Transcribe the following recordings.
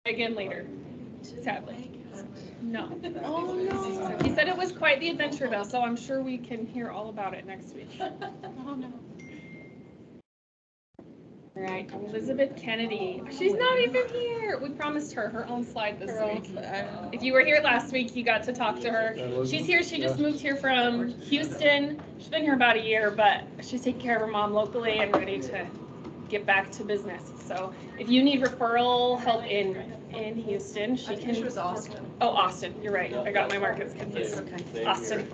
Again later, sadly. No. Oh, no. He said it was quite the adventure though, so I'm sure we can hear all about it next week. Oh, no. All right, Elizabeth Kennedy. She's not even here. We promised her own slide this week. If you were here last week, you got to talk to her. She's here. She just moved here from Houston. She's been here about a year, but she's taking care of her mom locally and ready to get back to business. So if you need referral help in Houston, she can. She was Austin. Oh, Austin. You're right. I got my markets confused. Okay. Austin.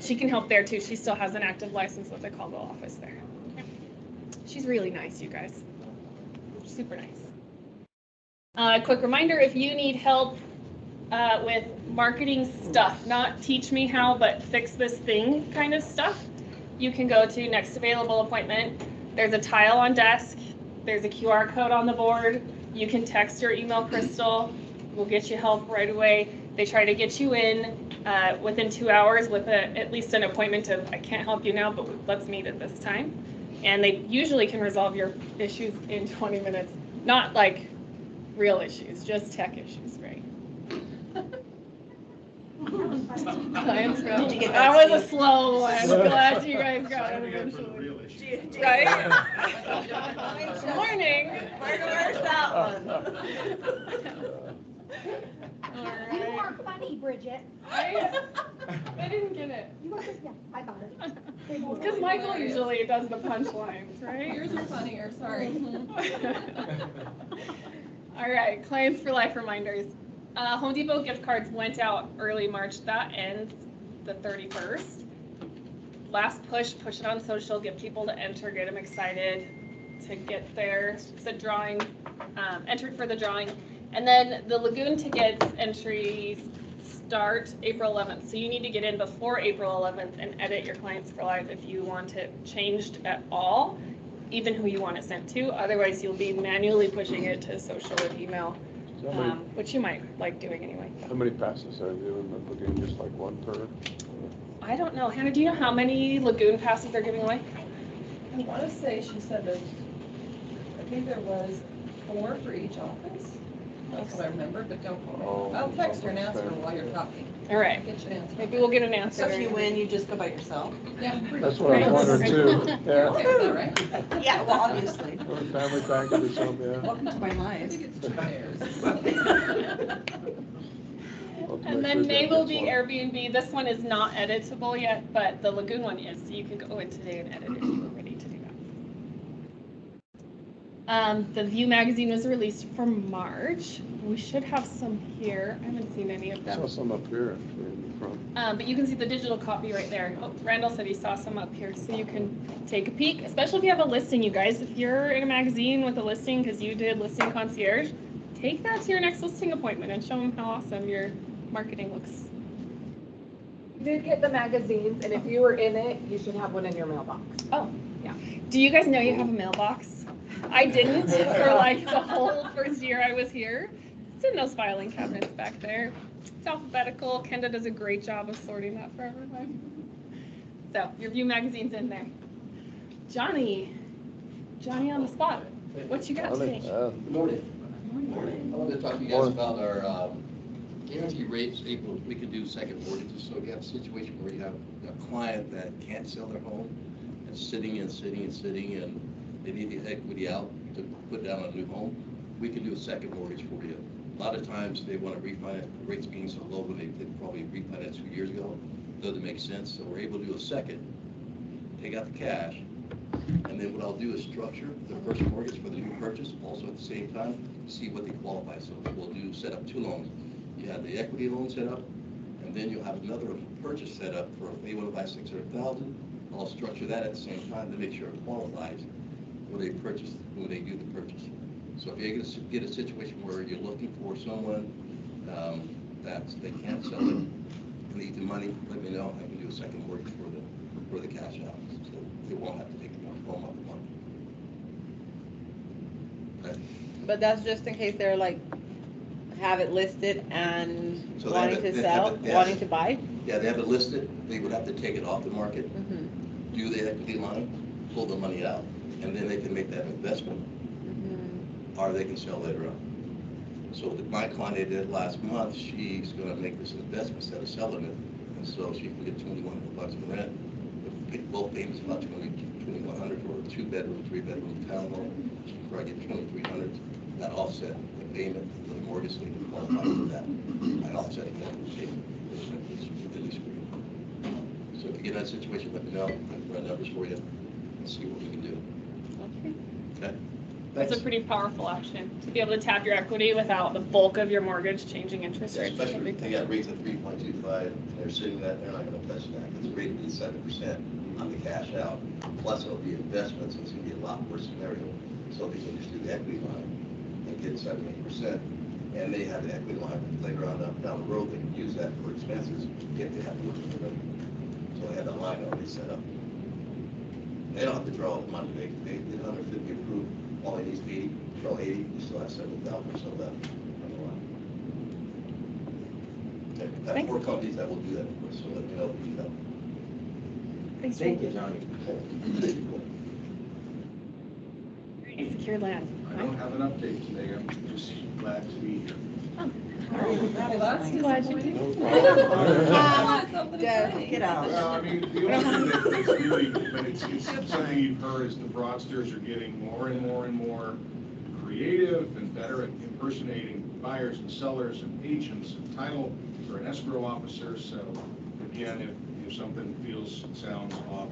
She can help there too. She still has an active license with the Caldwell office there. She's really nice, you guys. Super nice. Quick reminder, if you need help with marketing stuff, not teach me how, but fix this thing kind of stuff, you can go to next available appointment. There's a tile on desk. There's a QR code on the board. You can text or email Crystal. We'll get you help right away. They try to get you in within 2 hours with at least an appointment of, I can't help you now, but let's meet at this time. And they usually can resolve your issues in 20 minutes. Not like real issues, just tech issues, right? That was a slow one. I'm glad you guys got it eventually. Right? Morning. Where's that one? You are funny, Bridget. I didn't get it. Yeah, I got it. Because Michael usually does the punchlines, right? Yours are funnier, sorry. All right, Clients for Life reminders. Home Depot gift cards went out early March. That ends the 31st. Last push it on social, get people to enter, get them excited to get there. It's a drawing, entered for the drawing. And then the Lagoon tickets entries start April 11th. So you need to get in before April 11th and edit your Clients for Life if you want it changed at all, even who you want it sent to. Otherwise, you'll be manually pushing it to social and email, which you might like doing anyway. How many passes are you doing? Looking just like one per? I don't know. Hannah, do you know how many Lagoon passes they're giving away? I want to say she said that, I think there was 4 for each office. That's what I remember, but don't quote me. I'll text her and ask her while you're talking. All right. Get you an answer. Maybe we'll get an answer. So if you win, you just go by yourself? Yeah. That's what I was wondering too. Yeah. Okay, is that right? Yeah, well, obviously. Or a family package or something, yeah. Welcome to my I life. think it's 2 pairs. And then May will be Airbnb. This one is not editable yet, but the Lagoon one is. So you can go in today and edit it if you're ready to do that. The View magazine was released for March. We should have some here. I haven't seen any of I saw them. some up here in the front. But you can see the digital copy right there. Oh, Randall said he saw some up here, so you can take a peek, especially if you have a listing, you guys. If you're in a magazine with a listing because you did listing concierge, take that to your next listing appointment and show them how awesome your marketing looks. You did get the magazines, and if you were in it, you should have one in your mailbox. Oh, yeah. Do you guys know you have a mailbox? I didn't for like the whole first year I was here. It's in those filing cabinets back there. It's alphabetical. Kenda does a great job of sorting that for everyone. So your View magazine's in there. Johnny on the spot. What you got today? Good morning. I wanted to talk to you guys about our guarantee rates. We could do second mortgages. So if you have a situation where you have a client that can't sell their home and sitting and they need the equity out to put down a new home, we can do a second mortgage for you. A lot of times they want to refinance, the rates being so low when they probably refinanced 2 years ago. Doesn't make sense. So we're able to do a second, take out the cash, and then what I'll do is structure the first mortgage for the new purchase, also at the same time, see what they qualify. So we'll set up 2 loans. You have the equity loan set up, and then you'll have another purchase set up for if they want to buy $600,000. I'll structure that at the same time to make sure it qualifies when they do the purchase. So if you get a situation where you're looking for someone that they can't sell it, need the money, let me know. I can do a second mortgage for the cash out. So they won't have to take the home out the money. Okay. But that's just in case they're like, have it listed and So wanting to sell, wanting to buy? Yeah, they have it listed. They would have to take it off the market, do the equity line, pull the money out, and then they can make that investment, or they can sell later on. So with my client I did last month, she's gonna make this investment instead of selling it, and so she can get $2,100 in rent. Both payments about 2,100 for a 2-bedroom, 3-bedroom townhome. She can probably get 2,300. That offset the payment, the mortgage, so you can qualify for that. I offset the payment. It's really screwed. So if you get in that situation, let me know. I can run numbers for you and see what we can do. Okay? That's a Thanks. pretty powerful option, to be able to tap your equity without the bulk of your mortgage changing interest rates. Especially if they got rates at 3.25, they're sitting that, they're not gonna touch that, it's rated at 7% on the cash out. Plus it'll be investments, it's gonna be a lot worse scenario. So they can just do the equity line and get 7-8%. And they have an equity line later on down the road, they can use that for expenses if they have to work with the rate. So they have that line already set up. They don't have to draw the money, they get 150 approved, all they need is 80, draw 80, you still have 7,000 or so left on the line. Okay, that's Thanks. 4 companies that will do that for us, so let me know if you need help. Thanks, Thank you, Johnny. Secure land. I don't have an update today, I'm just glad to be here. Well, that's Glad you disappointing. Get out. Well, I mean, the only thing that's really, but it's something you've heard is the fraudsters are getting more and more and more creative and better at impersonating buyers and sellers and agents and title or an escrow officer. So again, if something feels, sounds off,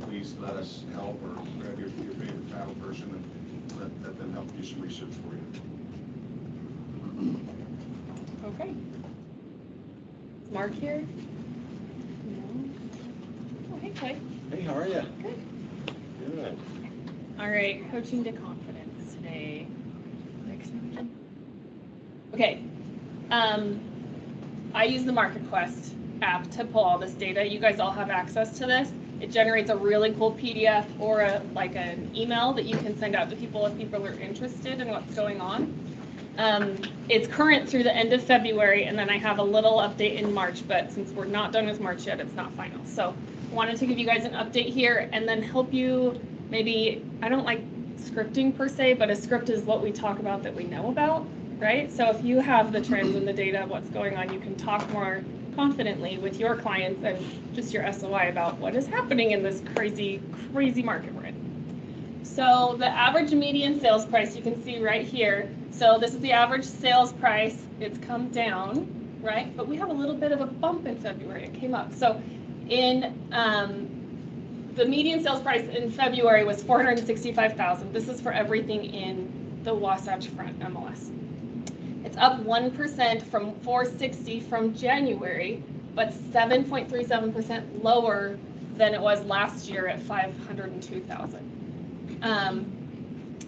please let us help or grab your favorite title person and let them help do some research for you. Okay. Is Mark here? No. Oh, hey, Clay. Hey, how are you? Good. Good. All right, coaching to confidence today. Okay. I use the MarketQuest app to pull all this data. You guys all have access to this. It generates a really cool PDF or an email that you can send out to people if people are interested in what's going on. It's current through the end of February, and then I have a little update in March, but since we're not done with March yet, it's not final. So wanted to give you guys an update here and then help you maybe, I don't like scripting per se, but a script is what we talk about that we know about, right? So if you have the trends and the data of what's going on, you can talk more confidently with your clients and just your SOI about what is happening in this crazy, crazy market we're in. So the average median sales price you can see right here. So this is the average sales price. It's come down, right? But we have a little bit of a bump in February. It came up. So in the median sales price in February was $465,000. This is for everything in the Wasatch Front MLS. It's up 1% from 460 from January, but 7.37% lower than it was last year at 502,000.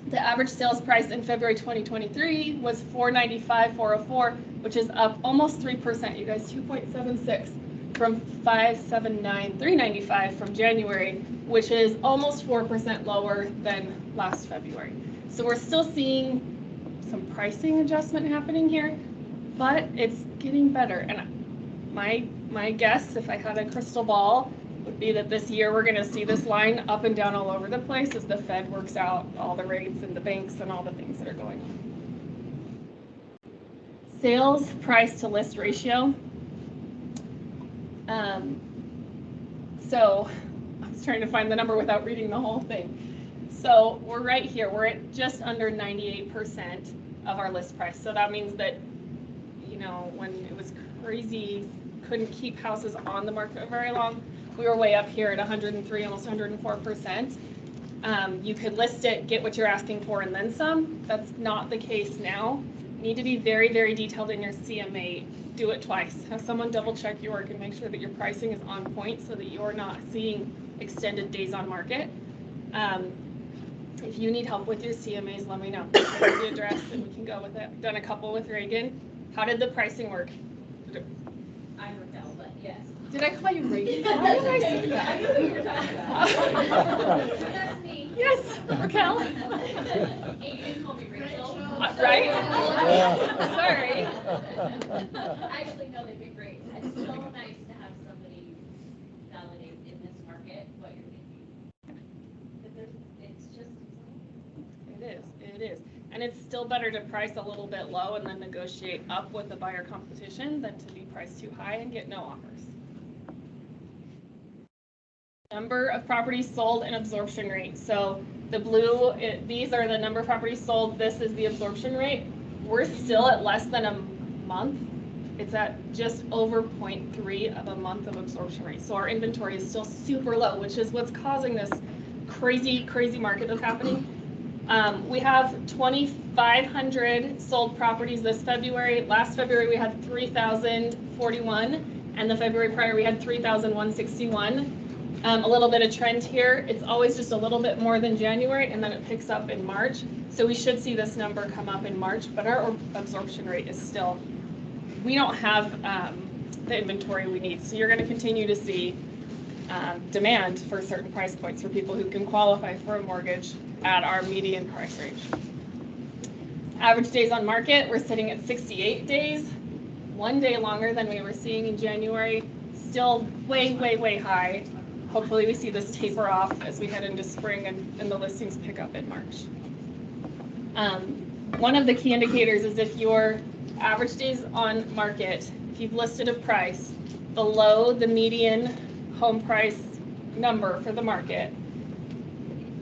The average sales price in February 2023 was $495,404, which is up almost 3%. You guys, 2.76 from $579,395 from January, which is almost 4% lower than last February. So we're still seeing some pricing adjustment happening here, but it's getting better. And my guess, if I had a crystal ball, would be that this year we're going to see this line up and down all over the place as the Fed works out all the rates and the banks and all the things that are going on. Sales price to list ratio. So I was trying to find the number without reading the whole thing. So we're right here. We're at just under 98% of our list price. So that means that, you know, when it was crazy, couldn't keep houses on the market very long, we were way up here at 103, almost 104%. You could list it, get what you're asking for, and then some. That's not the case now. You need to be very, very detailed in your CMA. Do it twice. Have someone double check your work and make sure that your pricing is on point so that you're not seeing extended days on market. If you need help with your CMAs, let me know. Here's the address and we can go with it. I've done a couple with Reagan. How did the pricing work? I'm Raquel, but yes. Did I call you Reagan? How did I say that? I knew who you were talking about. That's me. Yes, Raquel. Hey, you didn't call me Rachel. Right? Sorry. Actually, no, they've been great. It's so nice to have somebody validate in this market what you're thinking. It's just. It is. And it's still better to price a little bit low and then negotiate up with the buyer competition than to be priced too high and get no offers. Number of properties sold and absorption rate. So the blue, these are the number of properties sold. This is the absorption rate. We're still at less than a month. It's at just over 0.3 of a month of absorption rate. So our inventory is still super low, which is what's causing this crazy market that's happening. We have 2,500 sold properties this February. Last February we had 3,041, and the February prior we had 3,161. A little bit of trend here. It's always just a little bit more than January, and then it picks up in March. So we should see this number come up in March, but our absorption rate is still, we don't have the inventory we need. So you're going to continue to see demand for certain price points for people who can qualify for a mortgage at our median price range. Average days on market, we're sitting at 68 days, 1 day longer than we were seeing in January. Still way high. Hopefully we see this taper off as we head into spring and the listings pick up in March. One of the key indicators is if your average days on market, if you've listed a price below the median home price number for the market,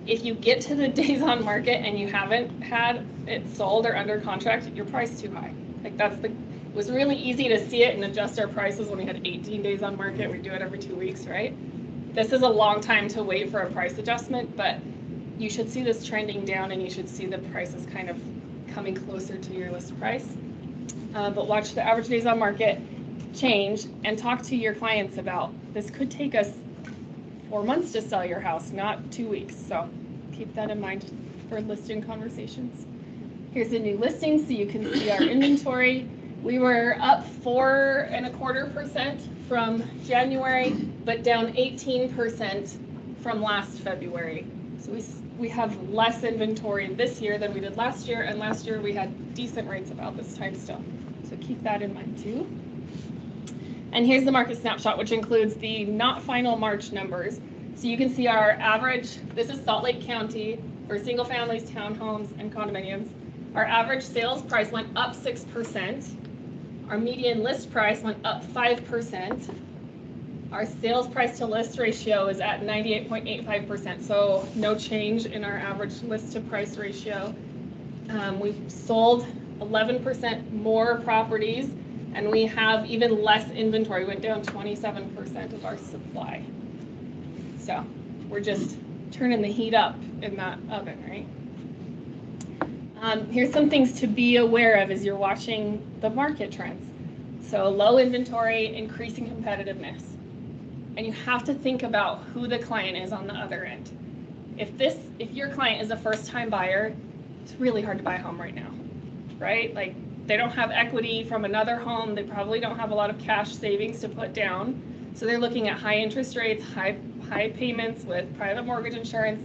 if you get to the days on market and you haven't had it sold or under contract, you're priced too high. Like it was really easy to see it and adjust our prices when we had 18 days on market. We do it every 2 weeks, right? This is a long time to wait for a price adjustment, but you should see this trending down and you should see the prices kind of coming closer to your list price. But watch the average days on market change and talk to your clients about this. Could take us 4 months to sell your house, not 2 weeks. So keep that in mind for listing conversations. Here's the new listing so you can see our inventory. We were up 4.25% from January, but down 18% from last February. So we have less inventory this year than we did last year, and last year we had decent rates about this time still. So keep that in mind too. And here's the market snapshot, which includes the not final March numbers. So you can see our average, this is Salt Lake County for single families, townhomes, and condominiums. Our average sales price went up 6%. Our median list price went up 5%. Our sales price to list ratio is at 98.85%, so no change in our average list to price ratio. We've sold 11% more properties, and we have even less inventory. We went down 27% of our supply. So we're just turning the heat up in that oven, right? Here's some things to be aware of as you're watching the market trends. So low inventory, increasing competitiveness. And you have to think about who the client is on the other end. If your client is a first-time buyer, it's really hard to buy a home right now, right? Like they don't have equity from another home. They probably don't have a lot of cash savings to put down. So they're looking at high interest rates, high payments with private mortgage insurance,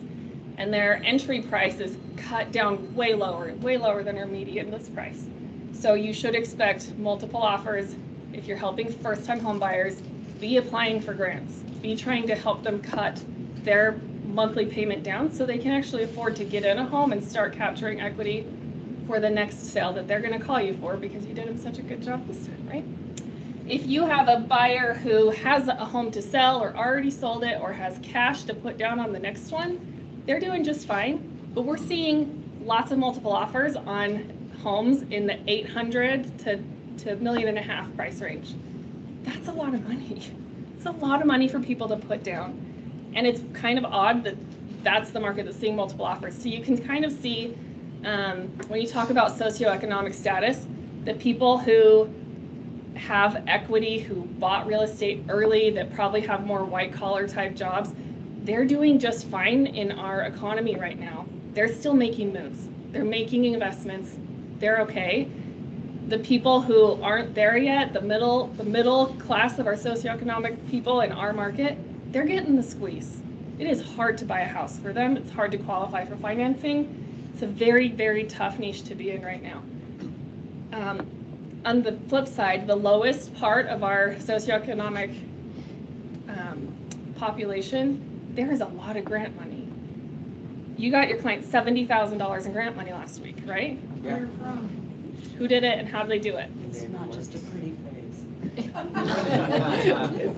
and their entry price is cut down way lower than our median list price. So you should expect multiple offers. If you're helping first-time home buyers, be applying for grants. Be trying to help them cut their monthly payment down so they can actually afford to get in a home and start capturing equity for the next sale that they're going to call you for because you did them such a good job this time, right? If you have a buyer who has a home to sell or already sold it or has cash to put down on the next one, they're doing just fine. But we're seeing lots of multiple offers on homes in the 800 to $1.5 million price range. That's a lot of money. It's a lot of money for people to put down. And it's kind of odd that that's the market that's seeing multiple offers. So you can kind of see when you talk about socioeconomic status, the people who have equity, who bought real estate early, that probably have more white collar type jobs, they're doing just fine in our economy right now. They're still making moves. They're making investments. They're okay. The people who aren't there yet, the middle class of our socioeconomic people in our market, they're getting the squeeze. It is hard to buy a house for them. It's hard to qualify for financing. It's a very, very tough niche to be in right now. On the flip side, the lowest part of our socioeconomic population, there is a lot of grant money. You got your client $70,000 in grant money last week, right? Where you're from. Who did it and how did they do it? It's not just a pretty face. It's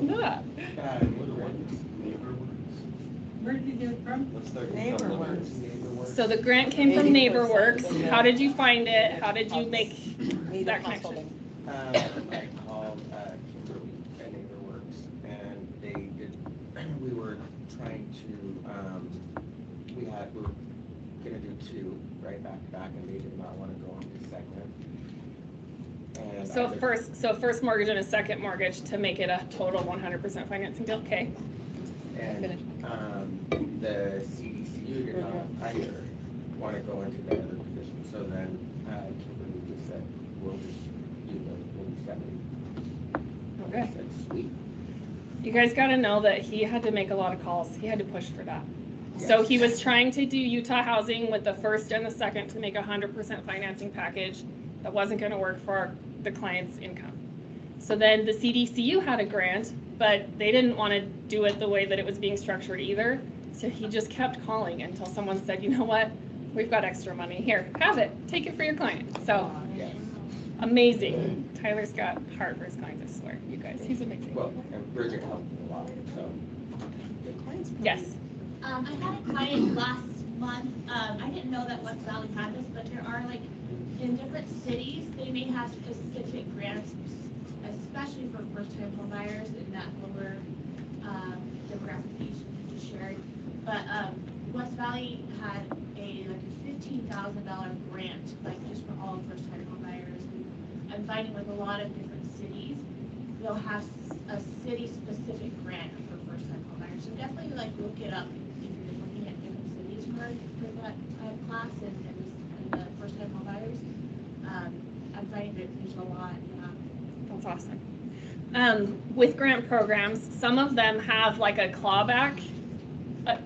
not. Where did you get it from? NeighborWorks. So the grant came from NeighborWorks. How did you find it? How did you make that connection? I called Kimberly at NeighborWorks, and we were trying to, we were gonna do two, right, back to back, and they did not want to go on to second. And First mortgage and a second mortgage to make it a total 100% financing deal, okay? And, the CDCU did not either want to go into the other position, so then, Kimberly just said, we'll just do the 70. Okay. I said, sweet. You guys gotta know that he had to make a lot of calls. He had to push for that. So he was trying to do Utah housing with the first and the second to make a 100% financing package. That wasn't gonna work for the client's income. So then the CDCU had a grant, but they didn't wanna do it the way that it was being structured either. So he just kept calling until someone said, you know what? We've got extra money. Here, have it. Take it for your client. So amazing. Tyler's got heart for his clients, I swear. You guys, he's amazing. Well, and Bridget helped me a lot, so. Yes. I had a client last month, I didn't know that West Valley had this, but there are like, in different cities, they may have specific grants, especially for first-time home buyers in that lower demographic that you just shared. But West Valley had like a $15,000 grant, like just for all first-time home buyers. I'm finding with a lot of different cities, they'll have a city-specific grant for first-time home buyers. So definitely like look it up if you're looking at different cities for that class and the first-time home buyers. I'm finding that there's a lot. That's awesome. With grant programs, some of them have like a clawback,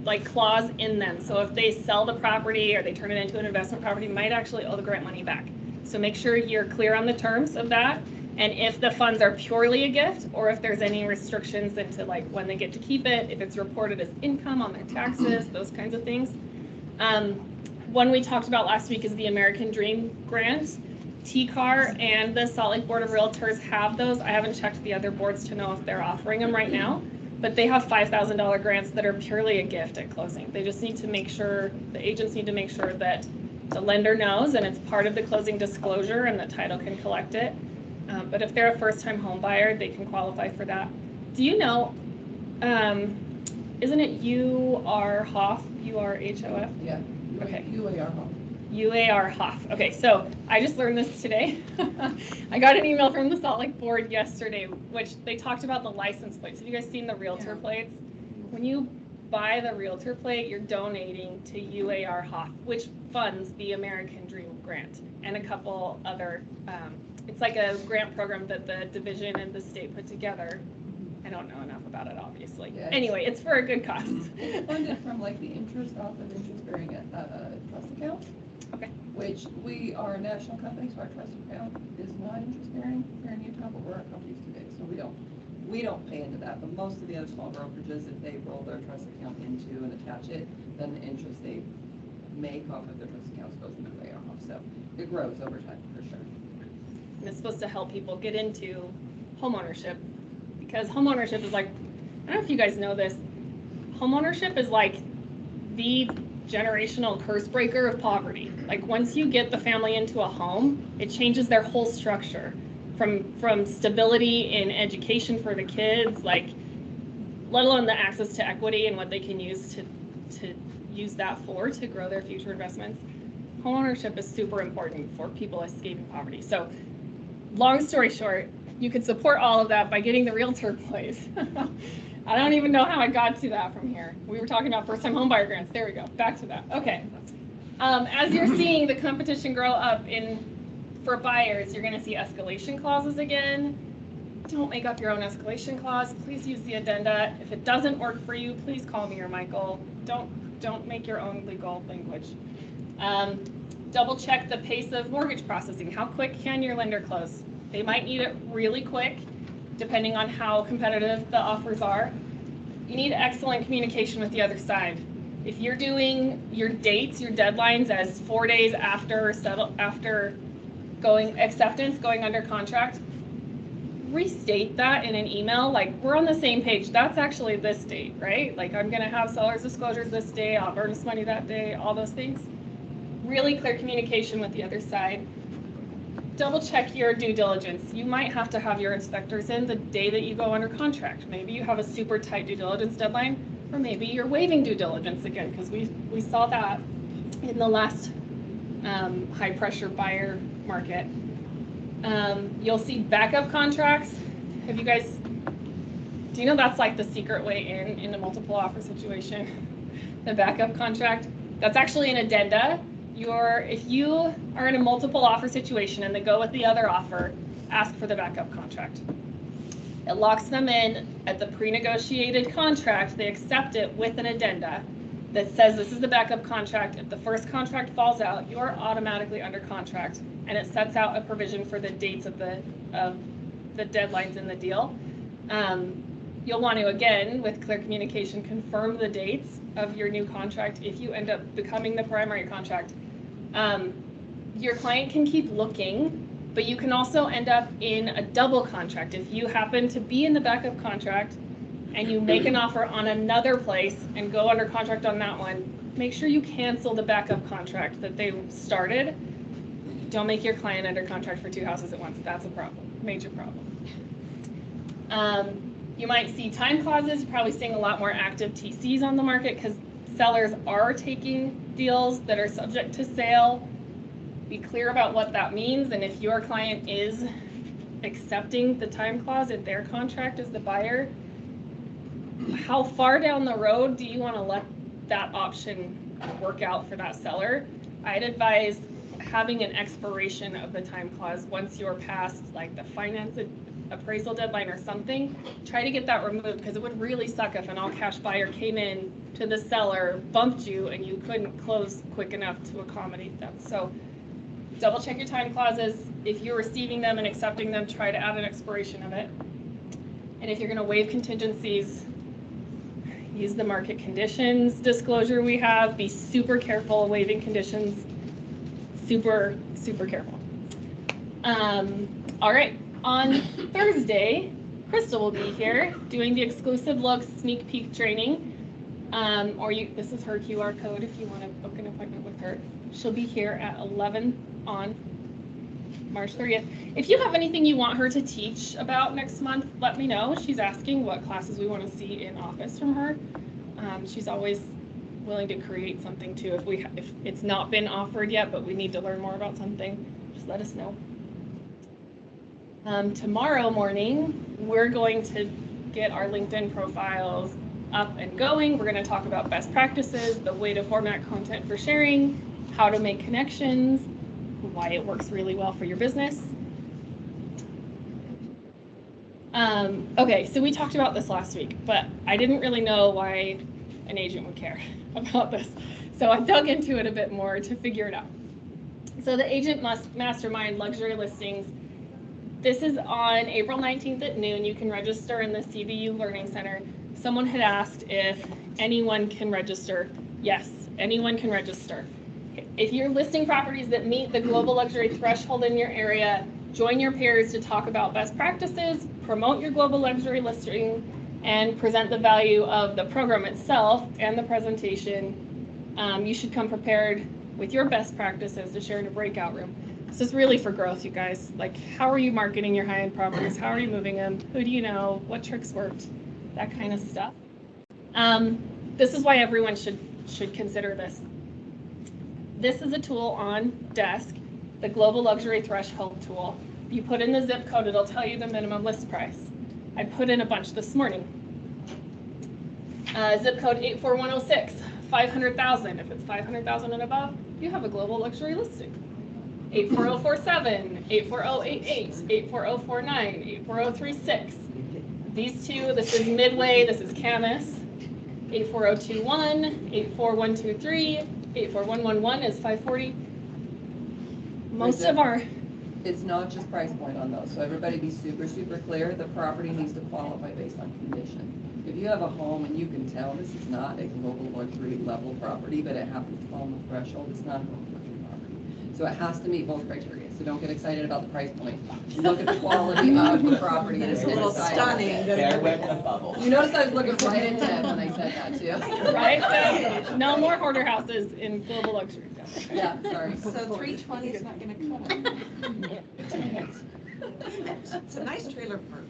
like clause in them. So if they sell the property or they turn it into an investment property, you might actually owe the grant money back. So make sure you're clear on the terms of that. And if the funds are purely a gift, or if there's any restrictions into like when they get to keep it, if it's reported as income on their taxes, those kinds of things. One we talked about last week is the American Dream Grant. TCAR and the Salt Lake Board of Realtors have those. I haven't checked the other boards to know if they're offering them right now, but they have $5,000 grants that are purely a gift at closing. They just need to make sure, the agents need to make sure that the lender knows and it's part of the closing disclosure and the title can collect it. But if they're a first-time home buyer, they can qualify for that. Do you know, isn't it UR-HOF, UR-HOF? Yeah. Okay. UAR. UAR-HOF. Okay, so I just learned this today. I got an email from the Salt Lake board yesterday, which they talked about the license plates. Have you guys seen the realtor plates? When you buy the realtor plate, you're donating to UAR-HOF, which funds the American Dream Grant and a couple other, it's like a grant program that the division and the state put together. I don't know enough about it, obviously. Yeah, anyway, it's for a good cause. It's funded from like the interest off of interest-bearing trust account. Okay. Which we are a national company, so our trust account is not interest-bearing here in Utah, but our company's too big, so we don't pay into that. But most of the other small brokerages, if they roll their trust account into and attach it, then the interest they make off of their trust accounts goes into way off. So it grows over time for sure. And it's supposed to help people get into homeownership, because homeownership is like, I don't know if you guys know this, homeownership is like the generational curse breaker of poverty. Like once you get the family into a home, it changes their whole structure from stability in education for the kids, like let alone the access to equity and what they can use to use that for to grow their future investments. Homeownership is super important for people escaping poverty. So long story short, you can support all of that by getting the realtor place. I don't even know how I got to that from here. We were talking about first-time homebuyer grants. There we go. Back to that. Okay. As you're seeing the competition grow up for buyers, you're going to see escalation clauses again. Don't make up your own escalation clause. Please use the addenda. If it doesn't work for you, please call me or Michael. Don't make your own legal language. Double check the pace of mortgage processing. How quick can your lender close? They might need it really quick, depending on how competitive the offers are. You need excellent communication with the other side. If you're doing your dates, your deadlines as 4 days after acceptance, going under contract, restate that in an email, like we're on the same page. That's actually this date, right? Like I'm gonna have seller's disclosures this day, I'll earn this money that day, all those things. Really clear communication with the other side. Double check your due diligence. You might have to have your inspectors in the day that you go under contract. Maybe you have a super tight due diligence deadline, or maybe you're waiving due diligence again, because we saw that in the last high pressure buyer market. You'll see backup contracts. Do you know that's like the secret way in a multiple offer situation? The backup contract, that's actually an addenda. If you are in a multiple offer situation and they go with the other offer, ask for the backup contract. It locks them in at the pre-negotiated contract. They accept it with an addenda that says this is the backup contract. If the first contract falls out, you are automatically under contract, and it sets out a provision for the dates of the deadlines in the deal. You'll want to, again, with clear communication, confirm the dates of your new contract if you end up becoming the primary contract. Your client can keep looking, but you can also end up in a double contract. If you happen to be in the backup contract and you make an offer on another place and go under contract on that one, make sure you cancel the backup contract that they started. Don't make your client under contract for 2 houses at once. That's a problem, major problem. You might see time clauses. You're probably seeing a lot more active TCs on the market because sellers are taking deals that are subject to sale. Be clear about what that means, and if your client is accepting the time clause in their contract as the buyer, how far down the road do you want to let that option work out for that seller? I'd advise having an expiration of the time clause once you're past like the finance appraisal deadline or something. Try to get that removed, because it would really suck if an all-cash buyer came in to the seller, bumped you, and you couldn't close quick enough to accommodate them. So double check your time clauses. If you're receiving them and accepting them, try to add an expiration of it. And if you're going to waive contingencies, use the market conditions disclosure we have. Be super careful of waiving conditions. Super, super careful. All right, on Thursday, Crystal will be here doing the exclusive look sneak peek training. This is her QR code if you want to book an appointment with her. She'll be here at 11 on March 30th. If you have anything you want her to teach about next month, let me know. She's asking what classes we want to see in office from her. She's always willing to create something too. If it's not been offered yet, but we need to learn more about something, just let us know. Tomorrow morning, we're going to get our LinkedIn profiles up and going. We're going to talk about best practices, the way to format content for sharing, how to make connections, why it works really well for your business. Okay, so we talked about this last week, but I didn't really know why an agent would care about this. So I dug into it a bit more to figure it out. So the Agent Mastermind Luxury Listings, this is on April 19th at noon. You can register in the CBU Learning Center. Someone had asked if anyone can register. Yes, anyone can register. If you're listing properties that meet the global luxury threshold in your area, join your peers to talk about best practices, promote your global luxury listing, and present the value of the program itself and the presentation. You should come prepared with your best practices to share in a breakout room. This is really for growth, you guys. Like, how are you marketing your high-end properties? How are you moving them? Who do you know? What tricks worked? That kind of stuff. This is why everyone should consider this. This is a tool on desk, the Global Luxury Threshold tool. You put in the zip code, it'll tell you the minimum list price. I put in a bunch this morning. Zip code 84106, 500,000. If it's 500,000 and above, you have a global luxury listing. 84047, 84088, 84049, 84036. These two, this is Midway, this is Camas. 84021, 84123, 84111 is 540. Most of our... It's not just price point on those, so everybody be super, super clear. The property needs to qualify based on condition. If you have a home and you can tell this is not a global luxury level property, but it happens to fall on the threshold, it's not a global luxury property. So it has to meet both criteria. So don't get excited about the price point. You look at the quality of the property. It's a little stunning. Bear with the bubble. You notice I was looking right at Deb when I said that too. Right? So, no more hoarder houses in global luxury. Yeah, sorry. So 320 is not gonna cut it. It's a nice trailer park.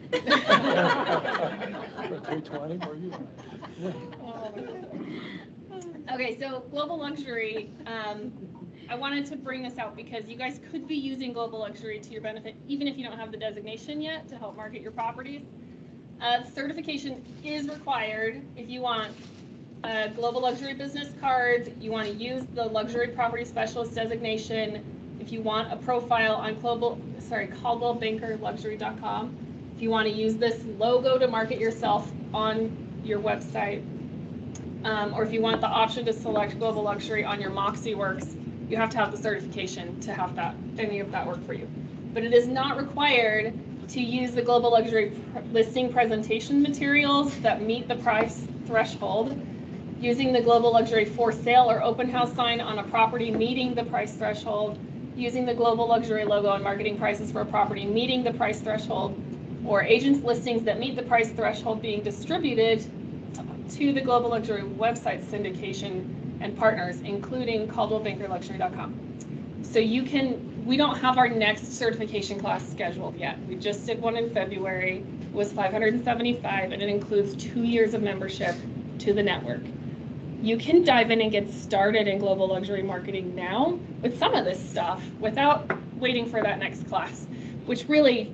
For 320, where you Okay, so global luxury, I wanted to bring this out because you guys could be using global luxury to your benefit, even if you don't have the designation yet to help market your properties. Certification is required if you want global luxury business cards, you want to use the luxury property specialist designation, if you want a profile on caldwellbankerluxury.com, if you want to use this logo to market yourself on your website, or if you want the option to select global luxury on your Moxie Works, you have to have the certification to have that, any of that work for you. But it is not required to use the global luxury listing presentation materials that meet the price threshold, using the global luxury for sale or open house sign on a property meeting the price threshold, using the global luxury logo and marketing prices for a property meeting the price threshold, or agents listings that meet the price threshold being distributed to the global luxury website syndication and partners, including caldwellbankerluxury.com. So you can, we don't have our next certification class scheduled yet. We just did one in February, it was $575, and it includes 2 years of membership to the network. You can dive in and get started in global luxury marketing now with some of this stuff without waiting for that next class, which really,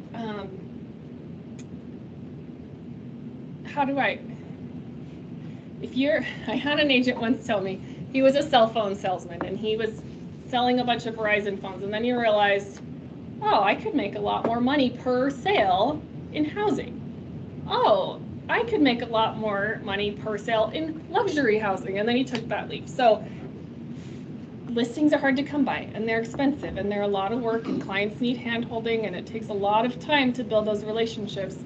I had an agent once tell me, he was a cell phone salesman and he was selling a bunch of Verizon phones, and then he realized, oh, I could make a lot more money per sale in housing. Oh, I could make a lot more money per sale in luxury housing, and then he took that leap. So listings are hard to come by, and they're expensive, and they're a lot of work, and clients need hand-holding, and it takes a lot of time to build those relationships.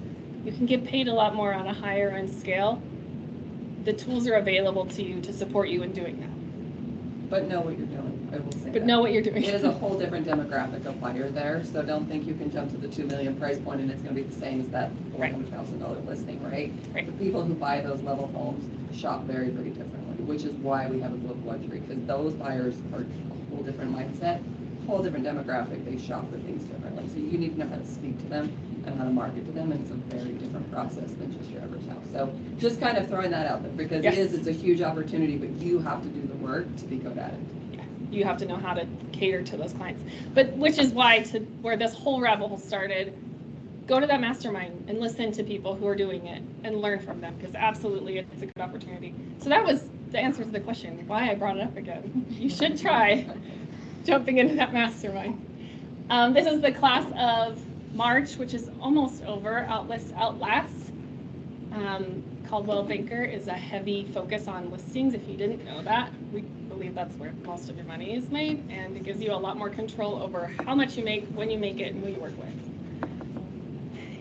You can get paid a lot more on a higher end scale. The tools are available to you to support you in doing that. But know what you're doing, I will say But that. know what you're doing. It is a whole different demographic of buyer there, so don't think you can jump to the 2 million price point and it's gonna be the same as that $400,000 listing, right? Right. The people who buy those level homes shop very, very differently, which is why we have a global luxury, because those buyers are a whole different mindset, whole different demographic, they shop for things differently. So you need to know how to speak to them and how to market to them, and it's a very different process than just your average house. So just kind of throwing that out there, because Yes. it's a huge opportunity, but you have to do the work to be good at it. You have to know how to cater to those clients. But which is why, to where this whole rabbit hole started, go to that mastermind and listen to people who are doing it and learn from them, because absolutely it's a good opportunity. So that was the answer to the question, why I brought it up again. You should try jumping into that mastermind. This is the class of March, which is almost over. Outlast. Caldwell Banker is a heavy focus on listings. If you didn't know that, we believe that's where most of your money is made, and it gives you a lot more control over how much you make, when you make it, and who you work with.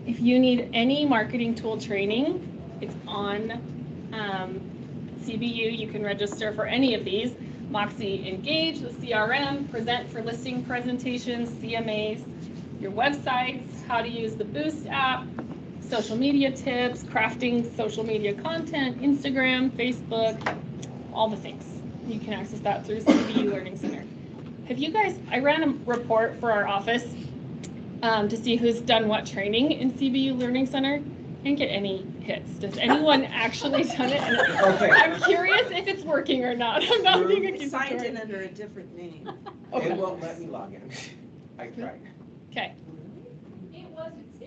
If you need any marketing tool training, it's on CBU. You can register for any of these. Moxie Engage, the CRM, Present for listing presentations, CMAs, your websites, how to use the Boost app, social media tips, crafting social media content, Instagram, Facebook, all the things. You can access that through CBU Learning Center. Have you guys, I ran a report for our office to see who's done what training in CBU Learning Center. Didn't get any hits. Does anyone actually done it? Okay. I'm curious if it's working or not. I'm not being accusatory. Signed in under a different name. It won't let me log in. I tried. Okay. It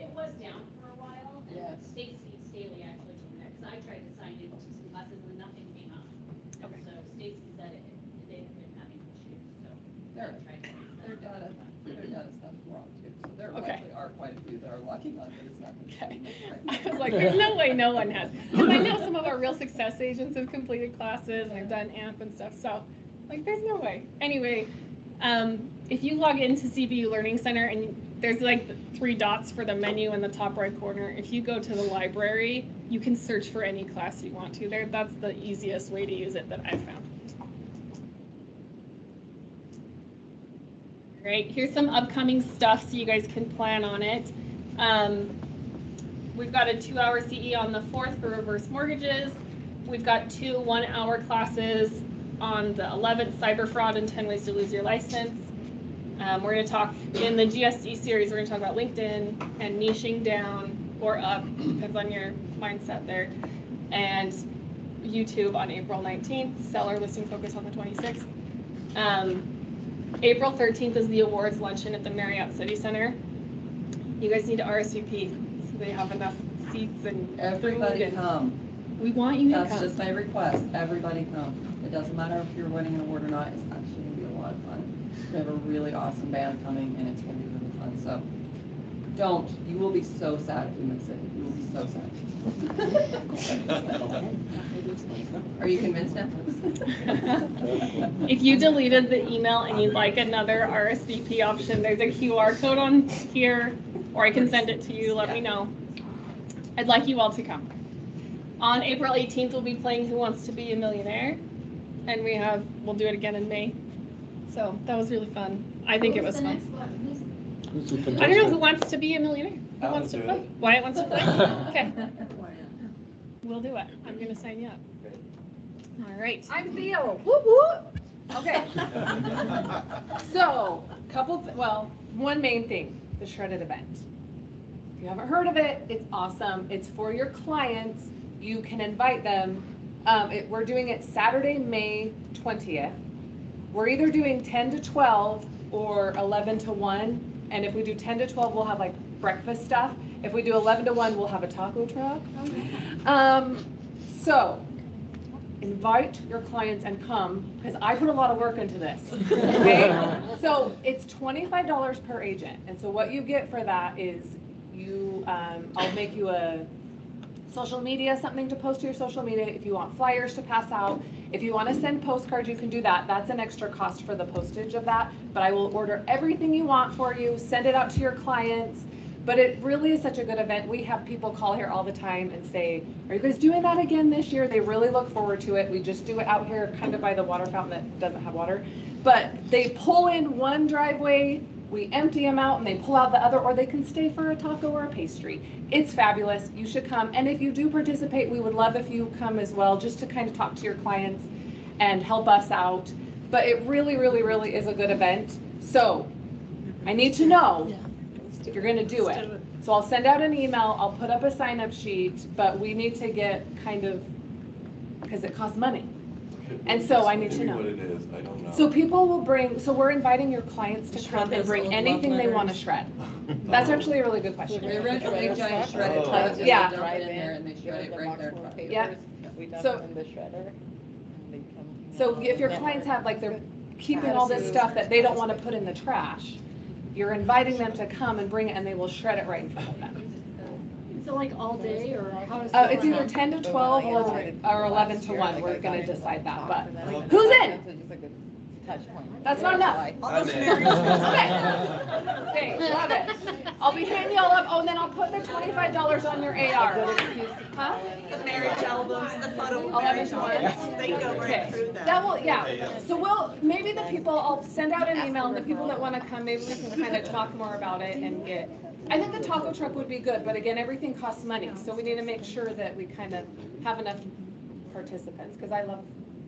was down for a while, and Yes. Stacy Staley actually took that, because I tried to sign into some classes and nothing came up. Okay. So Stacy said they have been having issues, so I Their tried to. data stuff's wrong too, so there Okay. actually are quite a few that are locking on, but it's not. Okay. I was like, there's no way no one has. Because I know some of our real success agents have completed classes and have done AMP and stuff. So, like, there's no way. Anyway, if you log into CBU Learning Center and there's like 3 dots for the menu in the top right corner. If you go to the library, you can search for any class you want to there. That's the easiest way to use it that I've found. All right, here's some upcoming stuff so you guys can plan on it. We've got a 2-hour CE on the 4th for reverse mortgages. We've got 2 1-hour classes on the 11th, cyber fraud and 10 ways to lose your license. We're going to talk in the GSD series, we're going to talk about LinkedIn and niching down or up, depends on your mindset there. And YouTube on April 19th, seller listing focus on the 26th. April 13th is the awards luncheon at the Marriott City Center. You guys need to RSVP so they have enough seats and Everybody food. come. We want you to That's come. just my request. Everybody come. It doesn't matter if you're winning an award or not. It's actually going to be a lot of fun. We have a really awesome band coming, and it's going to be really fun. So don't. You will be so sad if you miss it. You will be so sad. Are you convinced now? If you deleted the email and you'd like another RSVP option, there's a QR code on here, or I can send it to you. Let me know. I'd like you all to come. On April 18th, we'll be playing Who Wants to Be a Millionaire, and we'll do it again in May. So that was really fun. I think it was fun. I don't know who wants to be a millionaire. Who wants to play? Wyatt wants to play? Okay. We'll do it. I'm going to sign you up. All right. I'm Theo. Whoop whoop. Okay. So, one main thing, the shredded event. If you haven't heard of it, it's awesome. It's for your clients. You can invite them. We're doing it Saturday, May 20th. We're either doing 10 to 12 or 11 to 1. And if we do 10 to 12, we'll have like breakfast stuff. If we do 11 to 1, we'll have a taco truck. So invite your clients and come, because I put a lot of work into this. Okay? So it's $25 per agent. And so what you get for that is I'll make you a social media, something to post to your social media. If you want flyers to pass out, if you want to send postcards, you can do that. That's an extra cost for the postage of that, but I will order everything you want for you, send it out to your clients. But it really is such a good event. We have people call here all the time and say, are you guys doing that again this year? They really look forward to it. We just do it out here kind of by the water fountain that doesn't have water. But they pull in one driveway, we empty them out, and they pull out the other, or they can stay for a taco or a pastry. It's fabulous. You should come. And if you do participate, we would love if you come as well, just to kind of talk to your clients and help us out. But it really, really, really is a good event. So I need to know if you're going to do it. So I'll send out an email. I'll put up a sign-up sheet, but we need to get because it costs money. And so I need to know. What it is, I don't know. So people will we're inviting your clients to come and bring anything they want to shred. That's actually a really good question. They rent a big giant shredded tub, they Yeah. dump it in there, and they shred it right there. Yeah. So if your clients have, like, they're keeping all this stuff that they don't want to put in the trash, you're inviting them to come and bring it, and they will shred it right in front of them. So like all day, or how does? It's either 10 to 12 or 11 to 1. We're going to decide that. But who's in? That's not enough. Okay, love it. I'll be handing y'all up. Oh, and then I'll put the $25 on your AR. Huh? The marriage albums, the photo 11 to 1. they go right through them. That will, yeah. So maybe the people, I'll send out an email, and the people that want to come, maybe we can kind of talk more about it and I think the taco truck would be good, but again, everything costs money. So we need to make sure that we kind of have enough participants, because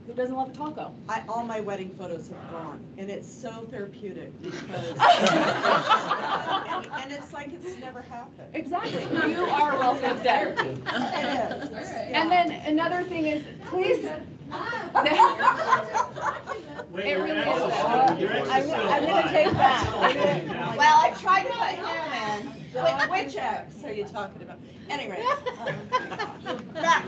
who doesn't love a taco? All my wedding photos have gone, and it's so therapeutic because, and it's like it's never happened. Exactly. You are welcome there. It is. And then another thing is, please. It really is. I'm gonna take that. Well, I tried to put him in. Which ex are you talking about? Anyway, back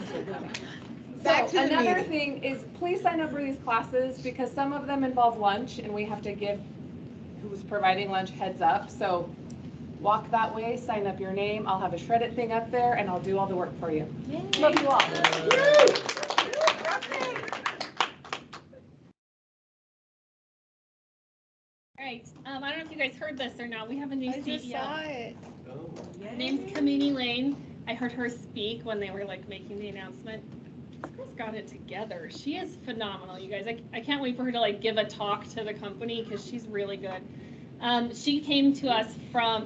to the Another meeting. thing is, please sign up for these classes, because some of them involve lunch, and we have to give who's providing lunch heads up. So walk that way, sign up your name. I'll have a shredded thing up there, and I'll do all the work for you. Yay. Love you all. right, I don't know if you guys heard this or not, we have a new I just saw CEO. it. Her name's Kamini Lane. I heard her speak when they were like making the announcement. This girl's got it together. She is phenomenal, you guys. I can't wait for her to like give a talk to the company because she's really good. She came to us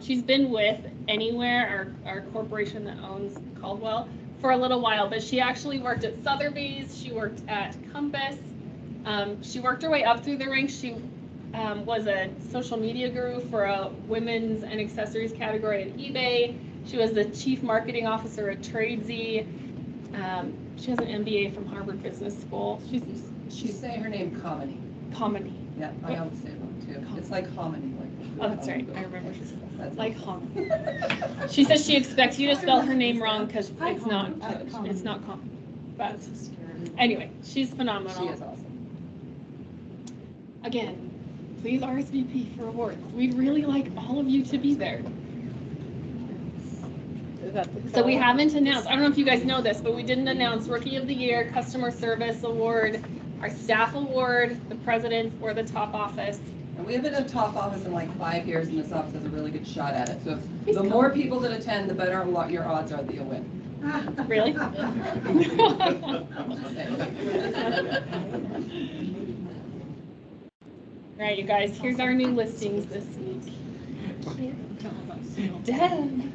she's been with Anywhere, our corporation that owns Caldwell, for a little while, but she actually worked at Sotheby's, she worked at Compass, she worked her way up through the ranks. She was a social media guru for a women's and accessories category at eBay. She was the chief marketing officer at Tradesy. She has an MBA from Harvard Business School. She's saying her name Comedy. Comedy. Yeah, I always say it wrong too. It's like hominy, like. Oh, that's right. I remember. That's Like hominy. She says she expects you to spell her name wrong because it's not common. But anyway, she's phenomenal. She is awesome. Again, please RSVP for awards. We'd really like all of you to be there. So we haven't announced, I don't know if you guys know this, but we didn't announce Rookie of the Year, Customer Service Award, our Staff Award, the President, or the Top Office. And we haven't been a top office in like 5 years, and this office has a really good shot at it. So if the more people that attend, the better your odds are that you'll win. Really? All right, you guys, here's our new listings this week. Deb.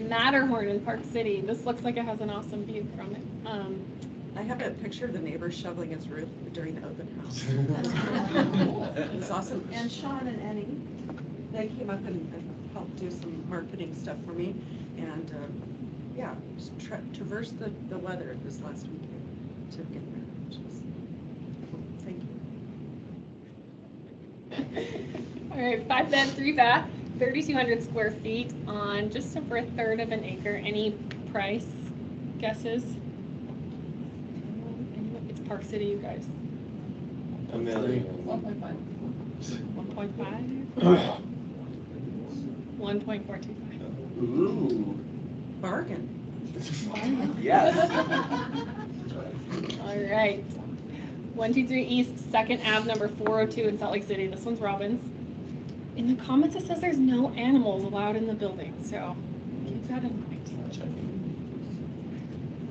Matterhorn in Park City. This looks like it has an awesome view from it. I have a picture of the neighbor shoveling his roof during the open house. It was awesome. And Sean and Annie, they came up and helped do some marketing stuff for me. And yeah, just traversed the weather this last weekend to get there, which was thank you. All right, 5 bed, 3 bath, 3,200 square feet on just over 1/3 of an acre. Any price guesses? It's Park City, you guys. $1 million. 1.5. 1.5? 1.425. Ooh. Bargain. Yes. All right. 123 East 2nd Ave, number 402 in Salt Lake City. This one's Robbins. In the comments, it says there's no animals allowed in the building, so keep that in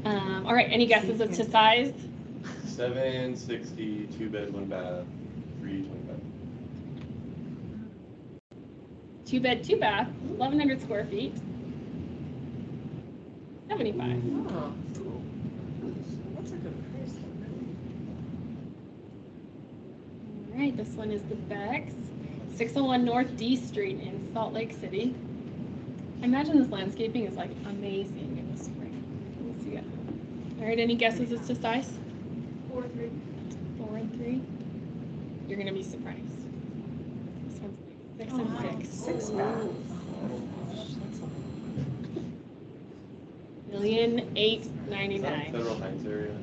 mind. All right, any guesses as to size? 760, 2 bed, 1 bath, 325. 2 bed, 2 bath, 1,100 square feet. 75. Oh, that's a good price. All right, this one is the Bex, 601 North D Street in Salt Lake City. I imagine this landscaping is like amazing in the spring. Let's see it. All right, any guesses as to size? 4 3. 4 and 3. You're gonna be surprised. This one's 6 and 6. 6 baths. $1,899,000. Federal Heights area.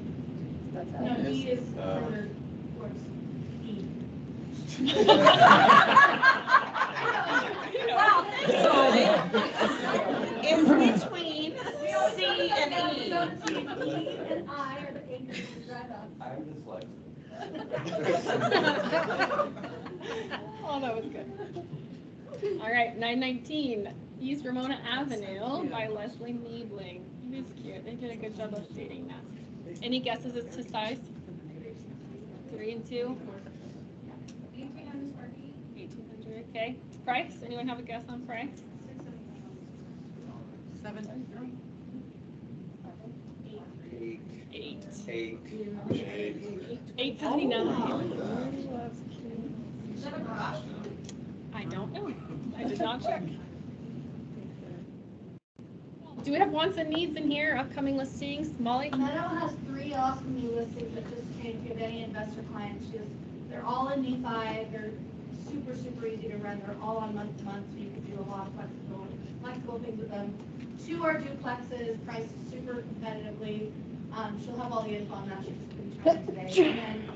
No, he is further towards E. Wow, so it's between C and E. E and I are the acres you drive up. I'm dyslexic. Oh, that was good. All right, 919 East Ramona Avenue by Leslie Niebling. It is cute. They did a good job of stating that. Any guesses as to size? 3 and 2? 1,800 square feet. 1,800. Okay. Price? Anyone have a guess on price? 7. 8. 879. Is that a garage? I don't know. I did not check. Do we have wants and needs in here? Upcoming listings? Molly? Meadow has 3 awesome new listings that just came. If you have any investor clients, they're all in Nephi. They're super, super easy to run. They're all on month to month, so you can do a lot of flexible things with them. 2 are duplexes, priced super competitively. She'll have all the info on that. She's been trying today. And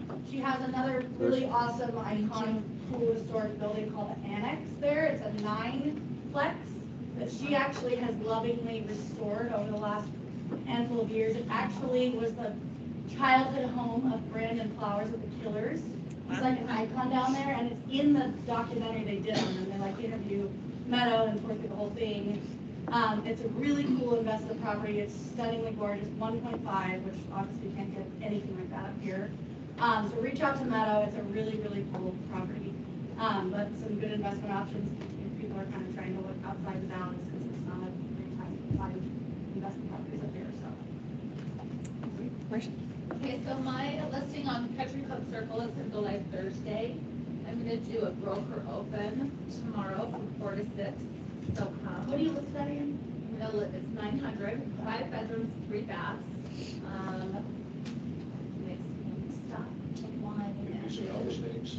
then she has another really awesome, iconic, cool historic building called the Annex there. It's a 9-plex that she actually has lovingly restored over the last handful of years. It actually was the childhood home of Brandon Flowers of the Killers. It's like an icon down there, and it's in the documentary they did on them. They like interview Meadow and forth through the whole thing. It's a really cool investment property. It's stunningly gorgeous, 1.5, which obviously you can't get anything like that up here. So reach out to Meadow. It's a really, really cool property. But some good investment options if people are kind of trying to look outside the bounds because it's not a great time to find investment properties up here. So. Okay, so my listing on Country Club Circle is gonna go live Thursday. I'm gonna do a broker open tomorrow from 4 to 6. So What are you looking at again? it's 900, 5 bedrooms, 3 baths. Nice stuff. Using all the stakes.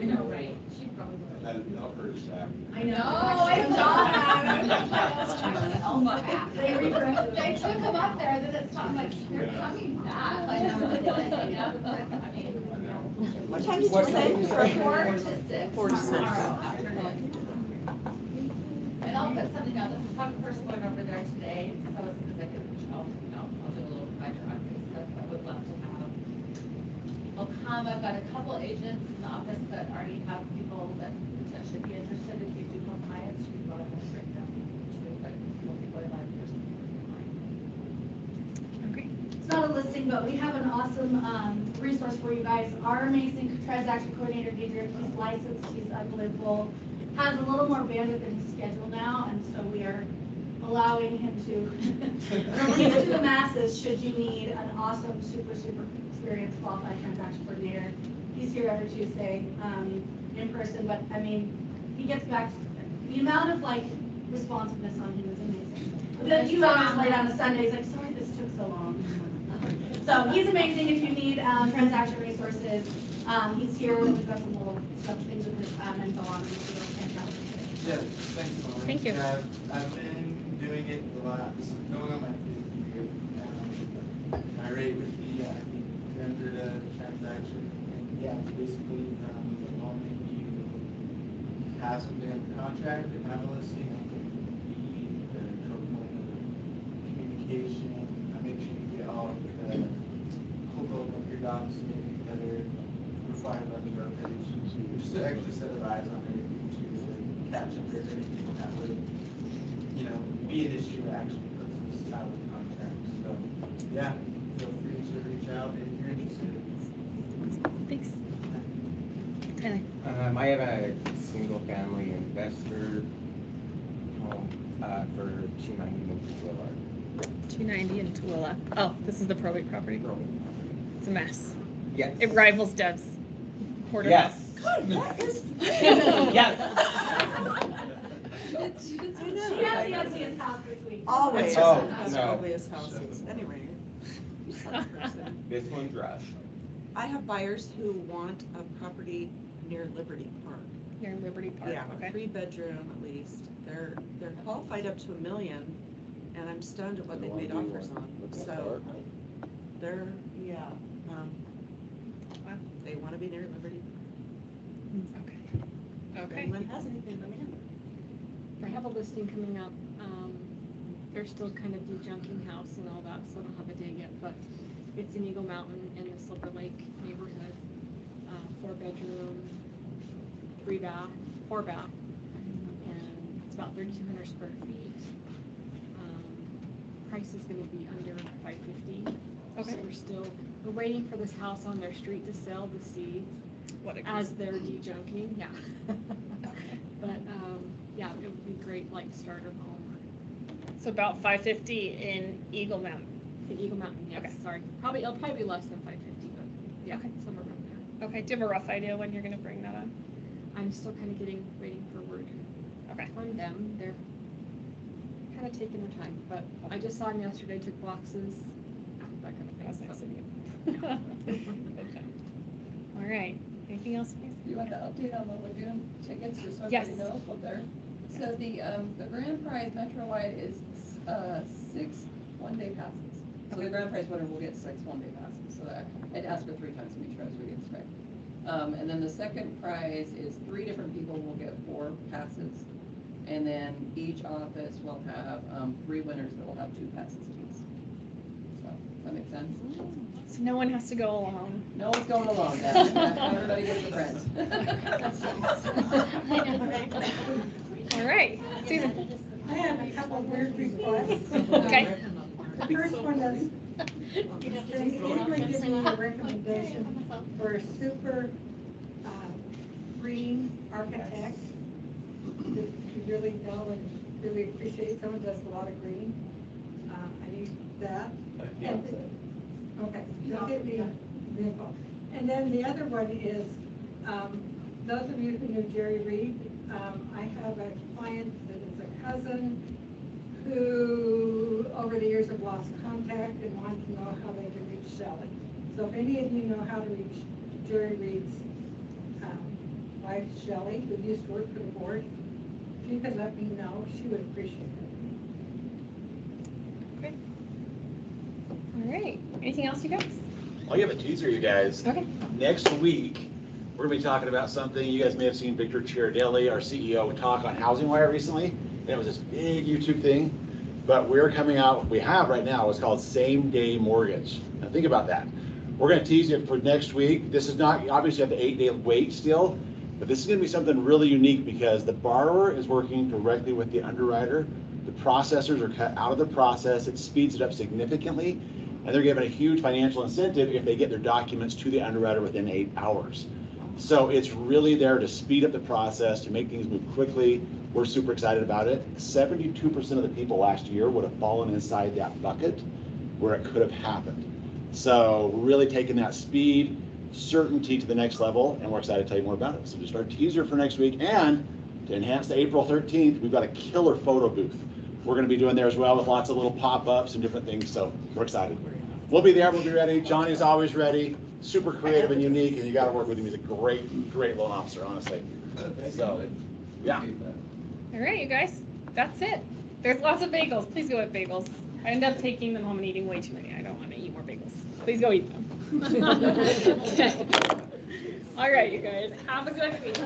I know, right? She probably would. That is not her staff. I know, I saw Oh my. They refreshed it. They took them up there, then it's not like, they're coming back. Like, What time did you say? From 4 to 6. 4 to 6. tomorrow afternoon. And I'll put something out, there's one person going over there today, so it's because I could, I'll do a little by truck and stuff, I would love to have. I'll come, I've got a couple agents in the office that already have people that potentially be interested if you do have clients, you want to break them to, but we'll be going live first. Okay. It's not a listing, but we have an awesome resource for you guys. Our amazing transaction coordinator, Adrian, he's licensed, he's unbelievable, has a little more bandwidth in his schedule now, and so we are allowing him to release to the masses should you need an awesome, super, super experienced qualified transaction coordinator. He's here every Tuesday in person, but I mean, he gets back, the amount of like responsiveness on him is amazing. The few hours late on a Sunday, he's like, sorry this took so long. So he's amazing if you need transaction resources. He's here, we've got some little stuff, things with his info on him. So Yeah, thanks, Lauren. Thank you. Yeah, I've been doing it the last, going on my 5th year. My rate would be, I think, 300 a transaction. And yeah, basically, the moment you have something under contract and have a listing, I can be the component of communication. I make sure you get all of the hook of your docs together, required by the brokerage. Just an extra set of eyes on everything too. Catch if there's anything that would, be an issue that actually puts us out of the contract. So, yeah, feel free to reach out if you're interested. Thanks. Tyler. I have a single family investor home for 290 in 290 in Tooele. Oh, this is the probate property. It's a mess. Yes. It rivals Deb's quarter Yes. house. God, what is? Yes. She has the ugliest house this week. Always. Oh, That's no. ugliest houses. Anyway. You suck person. This one's rushed. I have buyers who want a property near Liberty Park. Near Liberty Park. Yeah, Okay. 3-bedroom at least. They're qualified up to $1 million, and I'm stunned at what they've made offers on. So they're, yeah, Wow. they want to be near Liberty. Okay. If Okay. anyone has anything, let me know. I have a listing coming up. They're still kind of dejunking house and all that, so I don't have a date yet, but it's in Eagle Mountain in the Silver Lake neighborhood. 4-bedroom, 4 bath, and it's about 3,200 square feet. Price is gonna be under $550. Okay. So we're waiting for this house on their street to sell to see What a as they're dejunking, yeah. Okay. But, yeah, it would be great, like, starter home. So about 550 in Eagle Mountain. In Eagle Mountain, yes, Okay. sorry. It'll probably be less than 550, but, yeah, Okay. somewhere around there. Okay. Do you have a rough idea when you're going to bring that on? I'm still kind of waiting for word Okay. from them. They're kind of taking their time, but I just saw them yesterday, took boxes, that kind of thing. That's nice of you. Okay. All right. Anything else, please? You want the update on the lagoon tickets, just so Yes. everybody knows what they're. So the grand prize Metro-wide is 6 one-day passes. So the grand prize winner will get 6 one-day passes. So I'd ask for 3 times to make sure I was reading this right. And then the second prize is 3 different people will get 4 passes. And then each office will have 3 winners that will have 2 passes each. So That makes sense? So no one has to go alone. No one's going alone, everybody gets a friend. All right, Susan. I have a couple of weird requests. Okay. The first one is, can anybody give me a recommendation for a super green architect that you really know and really appreciate? Someone does a lot of green. I need that. Okay, don't get me the info. And then the other one is, those of you who know Jerry Reed, I have a client that is a cousin who, over the years, have lost contact and want to know how they can reach Shelley. So if any of you know how to reach Jerry Reed's wife, Shelley, who used to work for the board, if you could let me know, she would appreciate it. Okay. All right. Anything else, you guys? I'll give a teaser, you guys. Okay. Next week, we're going to be talking about something. You guys may have seen Victor Chiaradelli, our CEO, talk on Housing Wire recently. And it was this big YouTube thing. But we're coming out, we have right now, what's called Same Day Mortgage. Now think about that. We're going to tease it for next week. This is not, obviously you have the 8-day wait still, but this is going to be something really unique because the borrower is working directly with the underwriter. The processors are cut out of the process. It speeds it up significantly. And they're given a huge financial incentive if they get their documents to the underwriter within 8 hours. So it's really there to speed up the process, to make things move quickly. We're super excited about it. 72% of the people last year would have fallen inside that bucket where it could have happened. So we're really taking that speed, certainty to the next level, and we're excited to tell you more about it. So just our teaser for next week. And to enhance the April 13th, we've got a killer photo booth we're going to be doing there as well with lots of little pop-ups and different things. So we're excited. We'll be there. We'll be ready. Johnny's always ready. Super creative and unique, and you got to work with him. He's a great loan officer, honestly. So, yeah. All right, you guys. That's it. There's lots of bagels. Please go with bagels. I end up taking them home and eating way too many. I don't want to eat more bagels. Please go eat them. Okay. All right, you guys. Have a good week.